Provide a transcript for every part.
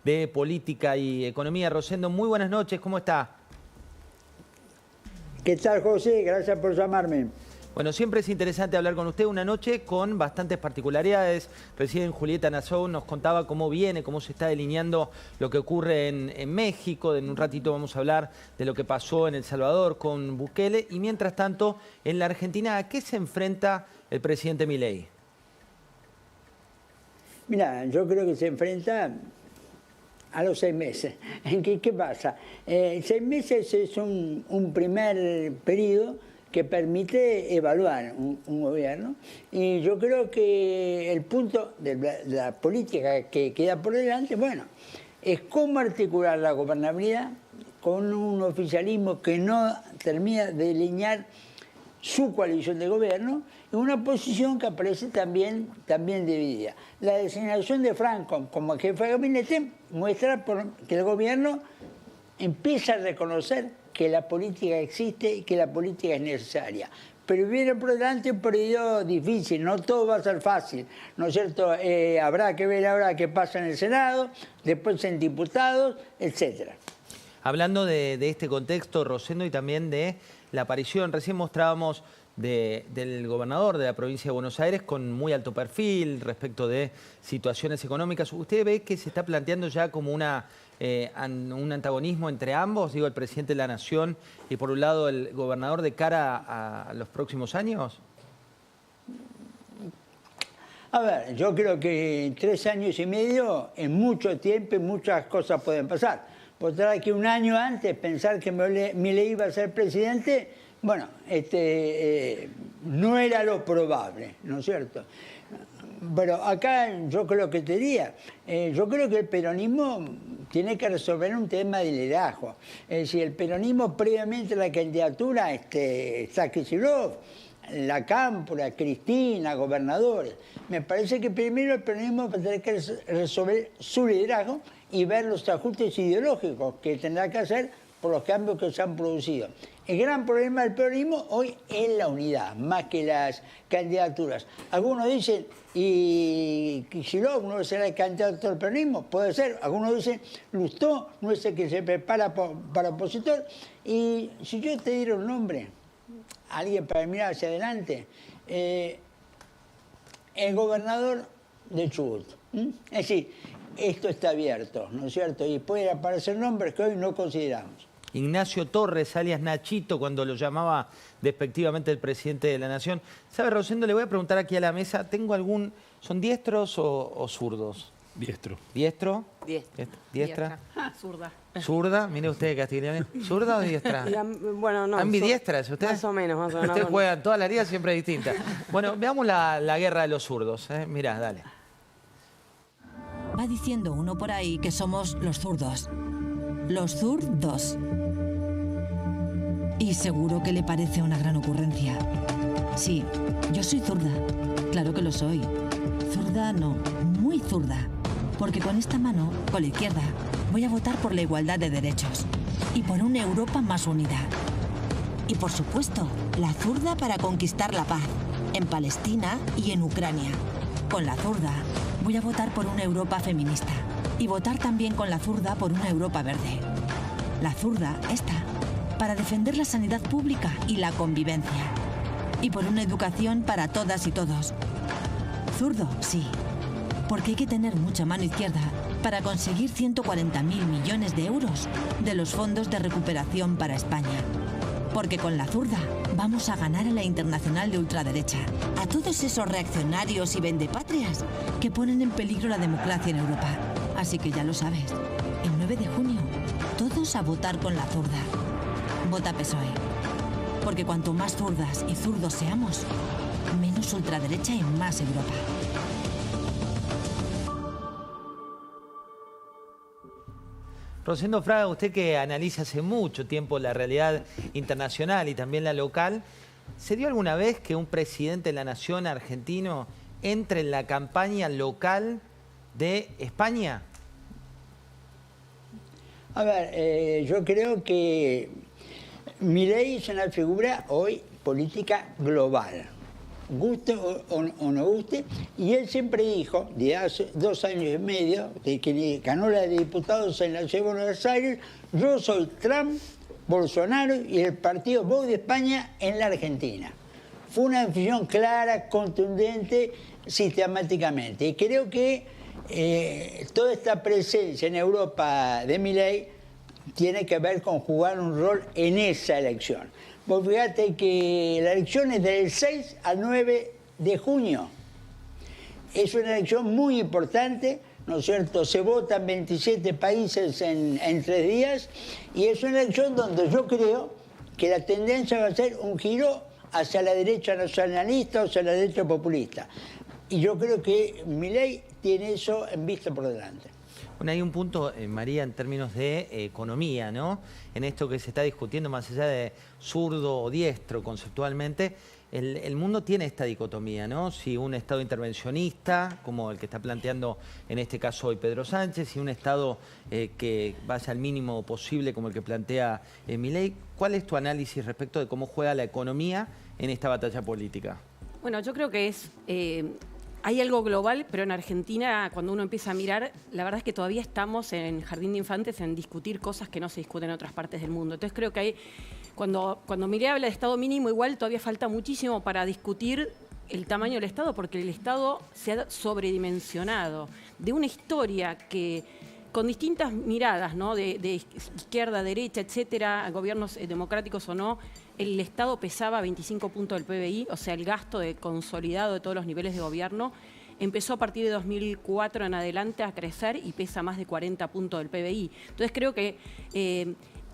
de Política y Economía. Rosendo, muy buenas noches, ¿cómo está? ¿Qué tal, José? Gracias por llamarme. Bueno, siempre es interesante hablar con usted. Una noche con bastantes particularidades. Recién Julieta Nassau nos contaba cómo viene, cómo se está delineando lo que ocurre en México. En un ratito vamos a hablar de lo que pasó en El Salvador con Bukele. Y mientras tanto, en la Argentina, ¿a qué se enfrenta el presidente Milei? Mira, yo creo que se enfrenta a los 6 meses. ¿Qué pasa? 6 meses es un primer periodo que permite evaluar un gobierno, y yo creo que el punto de la política que queda por delante, bueno, es cómo articular la gobernabilidad con un oficialismo que no termina de delinear su coalición de gobierno, en una posición que aparece también dividida. La designación de Franco como jefe de gabinete muestra que el gobierno empieza a reconocer que la política existe y que la política es necesaria. Pero viene por delante un periodo difícil, no todo va a ser fácil, ¿no es cierto? Habrá que ver ahora qué pasa en el Senado, después en diputados, etcétera. Hablando de este contexto, Rosendo, y también de la aparición, recién mostrábamos del gobernador de la provincia de Buenos Aires con muy alto perfil respecto de situaciones económicas. ¿Usted ve que se está planteando ya como un antagonismo entre ambos, digo, el presidente de la Nación y por un lado el gobernador, de cara a los próximos años? A ver, yo creo que en 3 años y medio, en mucho tiempo, muchas cosas pueden pasar. Podrá que un año antes pensar que Milei iba a ser presidente, bueno, no era lo probable, ¿no es cierto? Pero acá yo creo que te diría, yo creo que el peronismo tiene que resolver un tema de liderazgo. Es decir, el peronismo previamente a la candidatura está Kicillof, la Cámpora, Cristina, gobernadores. Me parece que primero el peronismo va a tener que resolver su liderazgo y ver los ajustes ideológicos que tendrá que hacer por los cambios que se han producido. El gran problema del peronismo hoy es la unidad, más que las candidaturas. Algunos dicen, ¿y Kicillof no será el candidato del peronismo? Puede ser. Algunos dicen, Lustó no es el que se prepara para opositor. Y si yo te diera un nombre, alguien para mirar hacia adelante, el gobernador de Chubut. Es decir, esto está abierto, ¿no es cierto? Y pueden aparecer nombres que hoy no consideramos. Ignacio Torres, alias Nachito, cuando lo llamaba despectivamente el presidente de la Nación. ¿Sabe, Rosendo? Le voy a preguntar aquí a la mesa, ¿son diestros o zurdos? Diestro. ¿Diestro? Diestra. Zurda. ¿Zurda? Mire usted, castellano. ¿Zurda o diestra? Bueno, no. ¿Ambidiestras usted? Más o menos. Usted juega todas las ligas siempre distintas. Bueno, veamos la guerra de los zurdos. Mirá, dale. Va diciendo uno por ahí que somos los zurdos. Los zurdos. Y seguro que le parece una gran ocurrencia. Sí, yo soy zurda. Claro que lo soy. Zurda no, muy zurda. Porque con esta mano, con la izquierda, voy a votar por la igualdad de derechos. Y por una Europa más unida. Y por supuesto, la zurda para conquistar la paz. En Palestina y en Ucrania. Con la zurda voy a votar por una Europa feminista. Y votar también con la zurda por una Europa verde. La zurda, esta, para defender la sanidad pública y la convivencia. Y por una educación para todas y todos. Zurdo, sí. Porque hay que tener mucha mano izquierda para conseguir 140.000 millones de euros de los fondos de recuperación para España. Porque con la zurda vamos a ganar a la internacional de ultraderecha. A todos esos reaccionarios y vendepatrias que ponen en peligro la democracia en Europa. Así que ya lo sabes, el 9 de junio, todos a votar con la zurda. Vota PSOE. Porque cuanto más zurdas y zurdos seamos, menos ultraderecha y más Europa. Rosendo Fraga, usted que analiza hace mucho tiempo la realidad internacional y también la local, ¿se dio alguna vez que un presidente de la nación argentino entre en la campaña local de España? A ver, yo creo que Milei es una figura hoy política global. guste o no guste, y él siempre dijo, de hace 2 años y medio, de que ganó la de diputados en la Ciudad de Buenos Aires, yo soy Trump, Bolsonaro y el partido Vox de España en la Argentina. Fue una decisión clara, contundente, sistemáticamente. Y creo que toda esta presencia en Europa de Milei tiene que ver con jugar un rol en esa elección. Vos fíjate que la elección es del 6 al 9 de junio. Es una elección muy importante, ¿no es cierto? Se vota en 27 países en 3 días y es una elección donde yo creo que la tendencia va a ser un giro hacia la derecha nacionalista o hacia la derecha populista. Y yo creo que Milei tiene eso en vista por delante. Bueno, hay un punto, María, en términos de economía, ¿no? En esto que se está discutiendo, más allá de zurdo o diestro conceptualmente, el mundo tiene esta dicotomía, ¿no? Si un Estado intervencionista, como el que está planteando en este caso hoy Pedro Sánchez, y un Estado que vaya al mínimo posible, como el que plantea Milei. ¿Cuál es tu análisis respecto de cómo juega la economía en esta batalla política? Bueno, yo creo que hay algo global, pero en Argentina, cuando uno empieza a mirar, la verdad es que todavía estamos en jardín de infantes en discutir cosas que no se discuten en otras partes del mundo. Entonces creo que cuando Milei habla de Estado mínimo, igual todavía falta muchísimo para discutir el tamaño del Estado, porque el Estado se ha sobredimensionado de una historia que, con distintas miradas, ¿no? de izquierda, derecha, etcétera, gobiernos democráticos o no, el Estado pesaba 25 puntos del PBI, o sea, el gasto consolidado de todos los niveles de gobierno empezó a partir de 2004 en adelante a crecer y pesa más de 40 puntos del PBI. Entonces creo que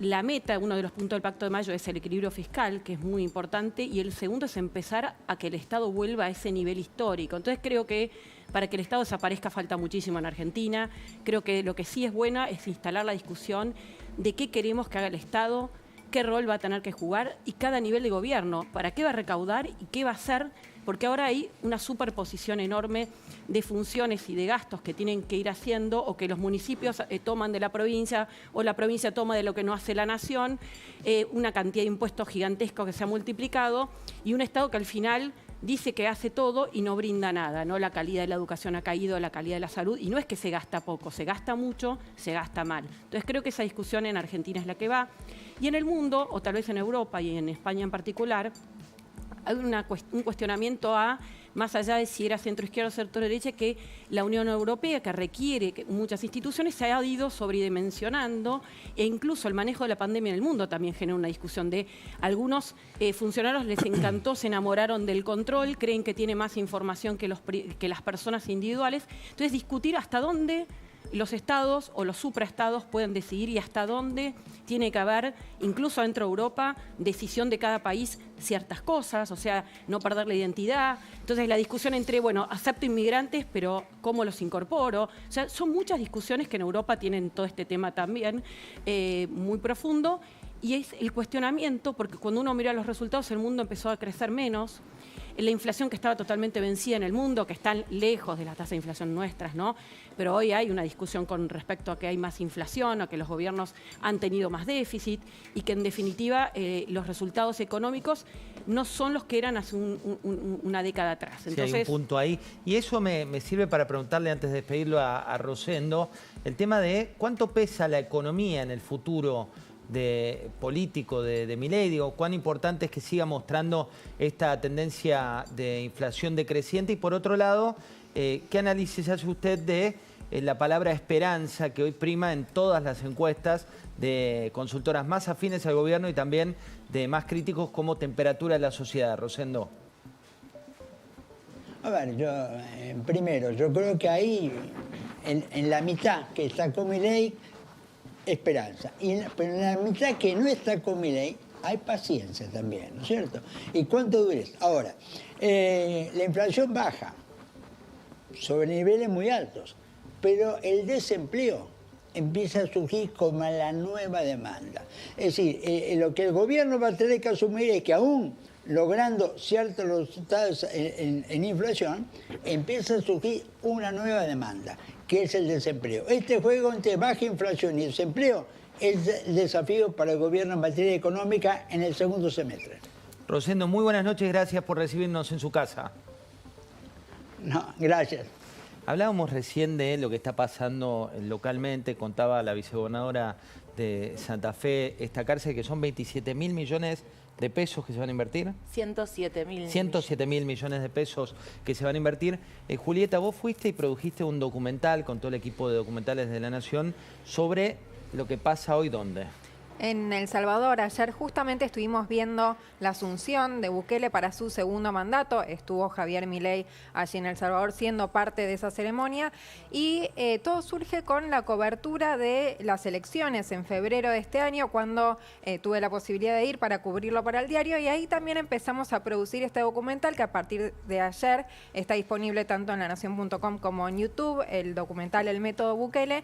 la meta, uno de los puntos del Pacto de Mayo, es el equilibrio fiscal, que es muy importante, y el segundo es empezar a que el Estado vuelva a ese nivel histórico. Entonces creo que para que el Estado desaparezca falta muchísimo en Argentina. Creo que lo que sí es buena es instalar la discusión de qué queremos que haga el Estado, qué rol va a tener que jugar y cada nivel de gobierno, para qué va a recaudar y qué va a hacer, porque ahora hay una superposición enorme de funciones y de gastos que tienen que ir haciendo o que los municipios toman de la provincia o la provincia toma de lo que no hace la nación, una cantidad de impuestos gigantescos que se ha multiplicado y un Estado que al final dice que hace todo y no brinda nada, ¿no? La calidad de la educación ha caído, la calidad de la salud, y no es que se gasta poco, se gasta mucho, se gasta mal. Entonces creo que esa discusión en Argentina es la que va. Y en el mundo, o tal vez en Europa y en España en particular, hay un cuestionamiento más allá de si era centro-izquierda o centro-derecha, que la Unión Europea, que requiere que muchas instituciones, se ha ido sobredimensionando, e incluso el manejo de la pandemia en el mundo también genera una discusión de algunos funcionarios les encantó, se enamoraron del control, creen que tiene más información que las personas individuales. Entonces discutir hasta dónde los estados o los supraestados pueden decidir y hasta dónde tiene que haber, incluso dentro de Europa, decisión de cada país ciertas cosas, o sea, no perder la identidad. Entonces la discusión entre, bueno, acepto inmigrantes, pero ¿cómo los incorporo? O sea, son muchas discusiones que en Europa tienen todo este tema también muy profundo. Y es el cuestionamiento, porque cuando uno mira los resultados, el mundo empezó a crecer menos. La inflación que estaba totalmente vencida en el mundo, que están lejos de las tasas de inflación nuestras, ¿no? Pero hoy hay una discusión con respecto a que hay más inflación, a que los gobiernos han tenido más déficit y que en definitiva los resultados económicos no son los que eran hace una década atrás. Entonces, sí, hay un punto ahí. Y eso me sirve para preguntarle, antes de despedirlo a Rosendo, el tema de cuánto pesa la economía en el futuro político de Milei. Digo, cuán importante es que siga mostrando esta tendencia de inflación decreciente, y por otro lado, ¿qué análisis hace usted de la palabra esperanza que hoy prima en todas las encuestas de consultoras más afines al gobierno y también de más críticos como Temperatura de la Sociedad? Rosendo. A ver, primero, yo creo que ahí, en la mitad que está con Milei, esperanza. Pero en la mitad que no está con Milei, hay paciencia también, ¿no es cierto? ¿Y cuánto dure? Ahora, la inflación baja sobre niveles muy altos, pero el desempleo empieza a surgir como la nueva demanda. Es decir, lo que el gobierno va a tener que asumir es que aún logrando ciertos resultados en inflación, empieza a surgir una nueva demanda, que es el desempleo. Este juego entre baja inflación y desempleo es el desafío para el gobierno en materia económica en el segundo semestre. Rosendo, muy buenas noches, gracias por recibirnos en su casa. No, gracias. Hablábamos recién de lo que está pasando localmente, contaba la vicegobernadora de Santa Fe, esta cárcel, que son 27.000 millones de pesos que se van a invertir. 107.000. 107.000 millones de pesos que se van a invertir. Julieta, vos fuiste y produjiste un documental con todo el equipo de documentales de La Nación sobre lo que pasa hoy, ¿dónde? En El Salvador, ayer justamente estuvimos viendo la asunción de Bukele para su segundo mandato. Estuvo Javier Milei allí en El Salvador siendo parte de esa ceremonia. Y todo surge con la cobertura de las elecciones en febrero de este año, cuando tuve la posibilidad de ir para cubrirlo para el diario. Y ahí también empezamos a producir este documental que a partir de ayer está disponible tanto en lanación.com como en YouTube, el documental El Método Bukele.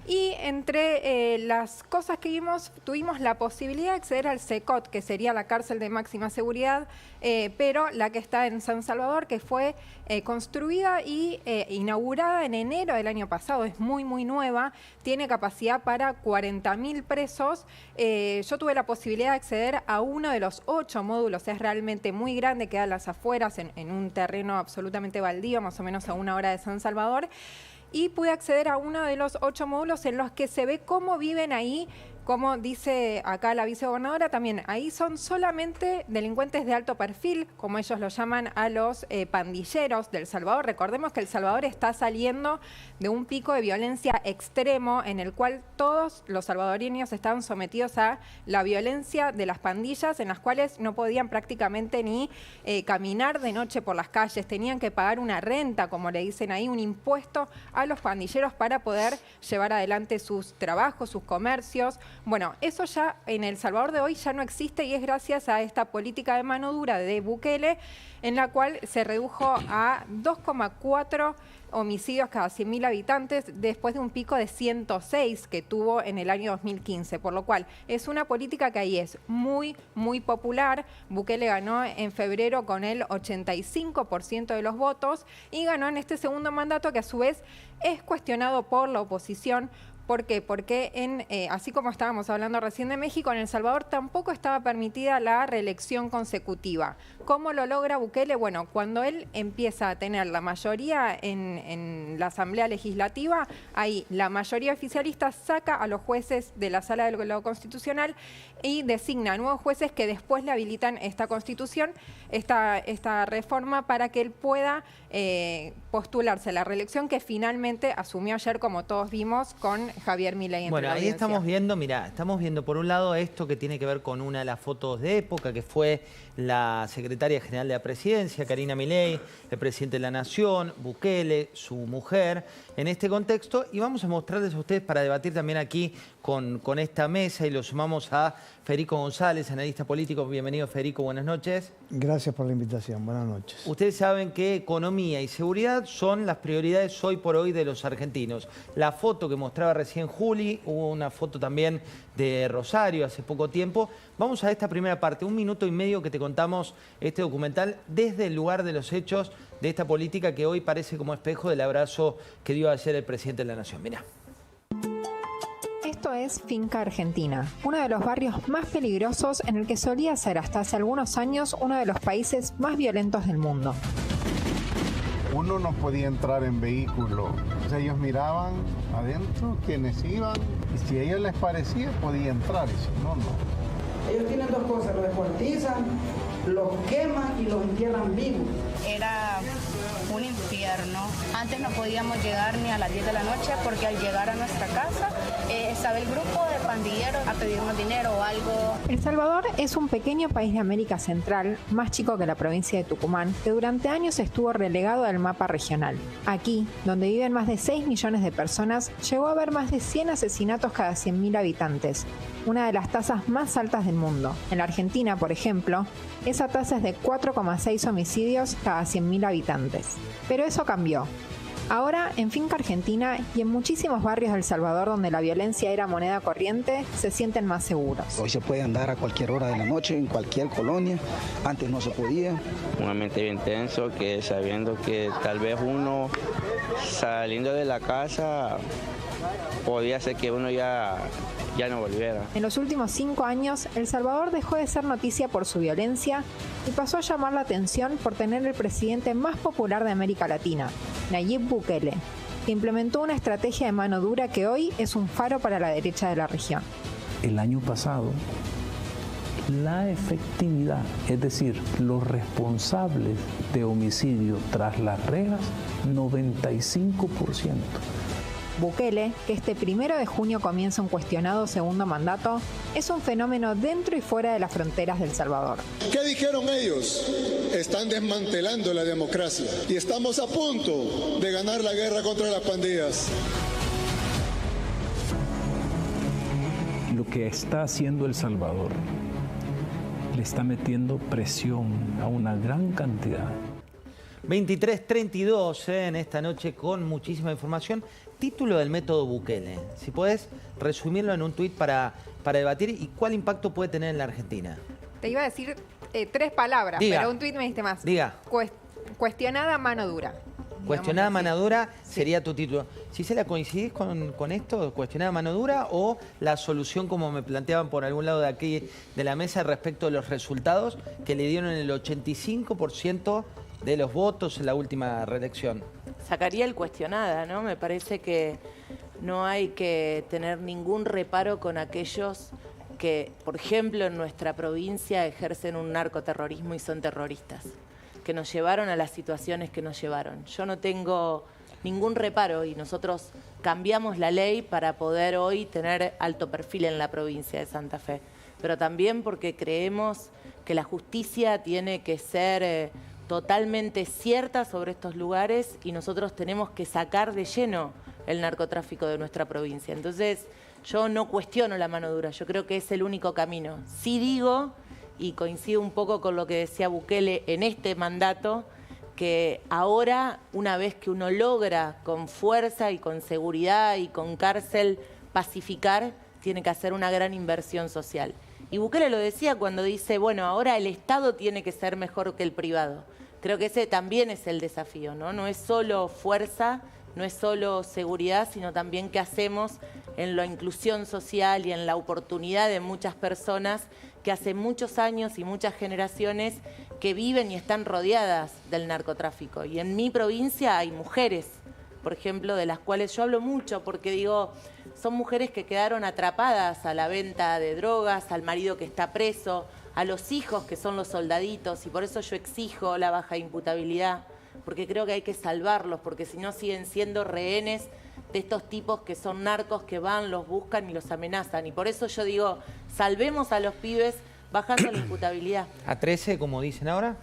Y entre las cosas que vimos, tuvimos la posibilidad de acceder al CECOT, que sería la cárcel de máxima seguridad, pero la que está en San Salvador, que fue construida y inaugurada en enero del año pasado. Es muy, muy nueva, tiene capacidad para 40.000 presos. Yo tuve la posibilidad de acceder a uno de los 8 módulos, es realmente muy grande, queda a las afueras, en un terreno absolutamente baldío, más o menos a 1 hora de San Salvador. Y pude acceder a uno de los 8 módulos en los que se ve cómo viven ahí, como dice acá la vicegobernadora también. Ahí son solamente delincuentes de alto perfil, como ellos lo llaman a los pandilleros de El Salvador. Recordemos que El Salvador está saliendo de un pico de violencia extremo en el cual todos los salvadoreños estaban sometidos a la violencia de las pandillas, en las cuales no podían prácticamente ni caminar de noche por las calles. Tenían que pagar una renta, como le dicen ahí, un impuesto a los pandilleros para poder llevar adelante sus trabajos, sus comercios. Bueno, eso ya en El Salvador de hoy ya no existe y es gracias a esta política de mano dura de Bukele, en la cual se redujo a 2,4 homicidios cada 100.000 habitantes después de un pico de 106 que tuvo en el año 2015, por lo cual es una política que ahí es muy, muy popular. Bukele ganó en febrero con el 85% de los votos y ganó en este segundo mandato, que a su vez es cuestionado por la oposición. ¿Por qué? Porque así como estábamos hablando recién de México, en El Salvador tampoco estaba permitida la reelección consecutiva. ¿Cómo lo logra Bukele? Bueno, cuando él empieza a tener la mayoría en la Asamblea Legislativa, ahí la mayoría oficialista saca a los jueces de la Sala de lo Constitucional y designa a nuevos jueces que después le habilitan esta constitución, esta reforma, para que él pueda postularse a la reelección que finalmente asumió ayer, como todos vimos, con Javier Milei. Bueno, ahí estamos viendo, mirá, estamos viendo por un lado esto que tiene que ver con una de las fotos de época, que fue la secretaria general de la presidencia, Karina Milei, el presidente de la Nación, Bukele, su mujer, en este contexto. Y vamos a mostrarles a ustedes para debatir también aquí con esta mesa, y lo sumamos a Federico González, analista político. Bienvenido, Federico, buenas noches. Gracias por la invitación, buenas noches. Ustedes saben que economía y seguridad son las prioridades hoy por hoy de los argentinos. La foto que mostraba recién Juli, hubo una foto también de Rosario hace poco tiempo. Vamos a esta primera parte, 1 minuto y medio que te contamos este documental desde el lugar de los hechos de esta política que hoy parece como espejo del abrazo que dio ayer el presidente de la Nación. Mirá. Esto es Finca Argentina, uno de los barrios más peligrosos en el que solía ser hasta hace algunos años uno de los países más violentos del mundo. Uno no podía entrar en vehículo, o sea, ellos miraban adentro quienes iban y si a ellos les parecía podía entrar y si no, no. Ellos tienen 2 cosas, los descuartizan, los queman y los entierran vivos. Era un infierno. Antes no podíamos llegar ni a las 10 de la noche porque al llegar a nuestra casa estaba el grupo de pandilleros a pedirnos dinero o algo. El Salvador es un pequeño país de América Central, más chico que la provincia de Tucumán, que durante años estuvo relegado al mapa regional. Aquí, donde viven más de 6 millones de personas, llegó a haber más de 100 asesinatos cada 100.000 habitantes, una de las tasas más altas del mundo. En la Argentina, por ejemplo, esa tasa es de 4,6 homicidios cada 100.000 habitantes. Pero eso cambió. Ahora, en Finca Argentina y en muchísimos barrios de El Salvador donde la violencia era moneda corriente, se sienten más seguros. Hoy se puede andar a cualquier hora de la noche, en cualquier colonia. Antes no se podía. Un ambiente bien tenso, que sabiendo que tal vez uno saliendo de la casa podía ser que uno ya no volviera. En los últimos 5 años, El Salvador dejó de ser noticia por su violencia y pasó a llamar la atención por tener el presidente más popular de América Latina, Nayib Bukele, que implementó una estrategia de mano dura que hoy es un faro para la derecha de la región. El año pasado, la efectividad, es decir, los responsables de homicidio tras las rejas, 95%. Bukele, que este 1 de junio comienza un cuestionado segundo mandato, es un fenómeno dentro y fuera de las fronteras de El Salvador. ¿Qué dijeron ellos? Están desmantelando la democracia y estamos a punto de ganar la guerra contra las pandillas. Lo que está haciendo El Salvador le está metiendo presión a una gran cantidad. 23:32 en esta noche con muchísima información. Título del método Bukele. Si puedes resumirlo en un tuit para debatir y cuál impacto puede tener en la Argentina. Te iba a decir 3 palabras, Diga. pero un tuit me diste más. Diga. Cuestionada mano dura. Cuestionada mano dura sería tu título. Gisela, ¿coincidís con esto? ¿Cuestionada mano dura o la solución como me planteaban por algún lado de aquí de la mesa respecto de los resultados que le dieron el 85% de los votos en la última reelección? Sacaría el cuestionada, ¿no? Me parece que no hay que tener ningún reparo con aquellos que, por ejemplo, en nuestra provincia ejercen un narcoterrorismo y son terroristas, que nos llevaron a las situaciones que nos llevaron. Yo no tengo ningún reparo y nosotros cambiamos la ley para poder hoy tener alto perfil en la provincia de Santa Fe, pero también porque creemos que la justicia tiene que ser totalmente cierta sobre estos lugares y nosotros tenemos que sacar de lleno el narcotráfico de nuestra provincia. Entonces, yo no cuestiono la mano dura, yo creo que es el único camino. Sí digo, y coincido un poco con lo que decía Bukele en este mandato, que ahora, una vez que uno logra con fuerza y con seguridad y con cárcel pacificar, tiene que hacer una gran inversión social. Y Bukele lo decía cuando dice, bueno, ahora el Estado tiene que ser mejor que el privado. Creo que ese también es el desafío, ¿no? No es solo fuerza, no es solo seguridad, sino también qué hacemos en la inclusión social y en la oportunidad de muchas personas que hace muchos años y muchas generaciones que viven y están rodeadas del narcotráfico. Y en mi provincia hay mujeres, por ejemplo, de las cuales yo hablo mucho, porque digo, son mujeres que quedaron atrapadas a la venta de drogas, al marido que está preso, a los hijos que son los soldaditos, y por eso yo exijo la baja imputabilidad, porque creo que hay que salvarlos, porque si no siguen siendo rehenes de estos tipos que son narcos que van, los buscan y los amenazan. Y por eso yo digo, salvemos a los pibes bajando la imputabilidad. ¿A 13, como dicen ahora?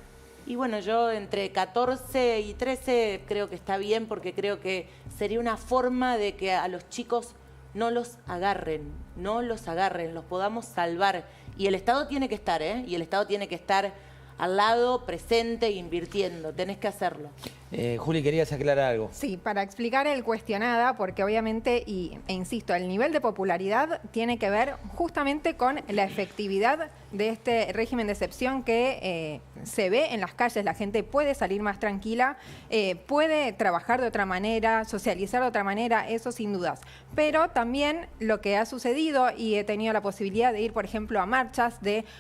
Y bueno, yo entre 14 y 13 creo que está bien, porque creo que sería una forma de que a los chicos no los agarren, los podamos salvar. Y el Estado tiene que estar, y el Estado tiene que estar al lado, presente, invirtiendo. Tenés que hacerlo. Juli, querías aclarar algo. Sí, para explicar el cuestionada, porque obviamente, e insisto, el nivel de popularidad tiene que ver justamente con la efectividad de este régimen de excepción que se ve en las calles. La gente puede salir más tranquila, puede trabajar de otra manera, socializar de otra manera, eso sin dudas. Pero también lo que ha sucedido, y he tenido la posibilidad de ir, por ejemplo, a marchas,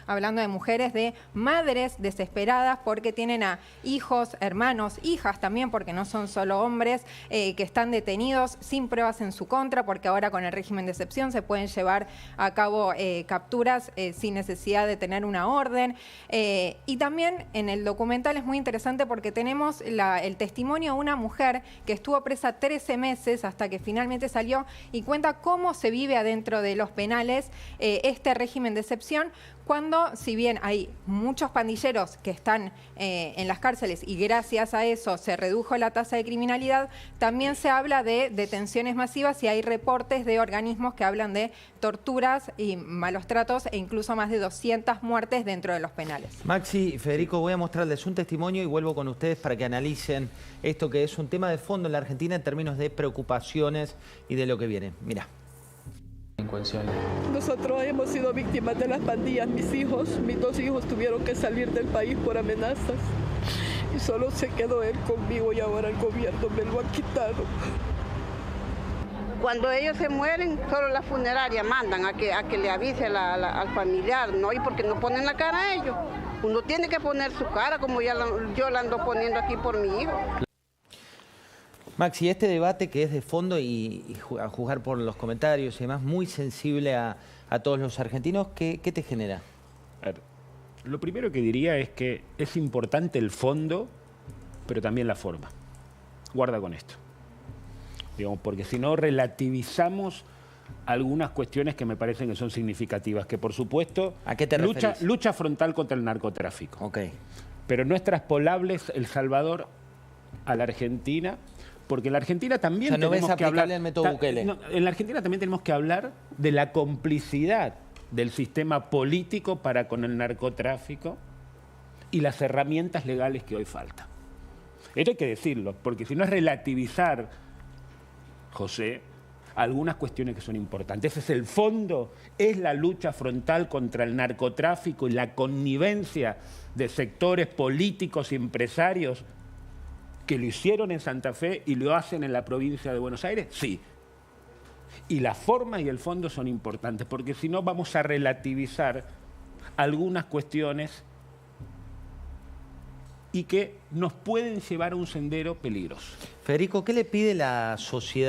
hablando de mujeres, de madres desesperadas porque tienen a hijos, hermanos, hijas también, porque no son solo hombres, que están detenidos sin pruebas en su contra, porque ahora con el régimen de excepción se pueden llevar a cabo capturas sin necesidad de tener una orden. Y también en el documental es muy interesante porque tenemos el testimonio de una mujer que estuvo presa 13 meses hasta que finalmente salió y cuenta cómo se vive adentro de los penales este régimen de excepción, cuando, si bien hay muchos pandilleros que están en las cárceles y gracias a eso se redujo la tasa de criminalidad, también se habla de detenciones masivas y hay reportes de organismos que hablan de torturas y malos tratos e incluso más de 200 muertes dentro de los penales. Maxi, Federico, voy a mostrarles un testimonio y vuelvo con ustedes para que analicen esto que es un tema de fondo en la Argentina en términos de preocupaciones y de lo que viene. Mirá. Nosotros hemos sido víctimas de las pandillas. Mis 2 hijos tuvieron que salir del país por amenazas y solo se quedó él conmigo y ahora el gobierno me lo ha quitado. cuando ellos se mueren, solo la funeraria mandan a que le avise al familiar, ¿no? Y porque no ponen la cara a ellos. Uno tiene que poner su cara, como yo la ando poniendo aquí por mi hijo. Maxi, este debate que es de fondo y a juzgar por los comentarios y demás, muy sensible a todos los argentinos, ¿qué te genera? A ver, lo primero que diría es que es importante el fondo, pero también la forma. Guarda con esto. Digamos, porque si no relativizamos algunas cuestiones que me parecen que son significativas, que por supuesto... ¿A qué te referís? Lucha frontal contra el narcotráfico. Ok. Pero no es traspolable El Salvador a la Argentina, porque en la Argentina también no tenemos ves que hablar... aplicable el método Bukele. No, en la Argentina también tenemos que hablar de la complicidad del sistema político para con el narcotráfico y las herramientas legales que hoy faltan. Esto hay que decirlo, porque si no es relativizar, José, algunas cuestiones que son importantes. Ese es el fondo, es la lucha frontal contra el narcotráfico y la connivencia de sectores políticos y empresarios que lo hicieron en Santa Fe y lo hacen en la provincia de Buenos Aires, sí. Y la forma y el fondo son importantes, porque si no vamos a relativizar algunas cuestiones y que nos pueden llevar a un sendero peligroso. Federico, ¿qué le pide la sociedad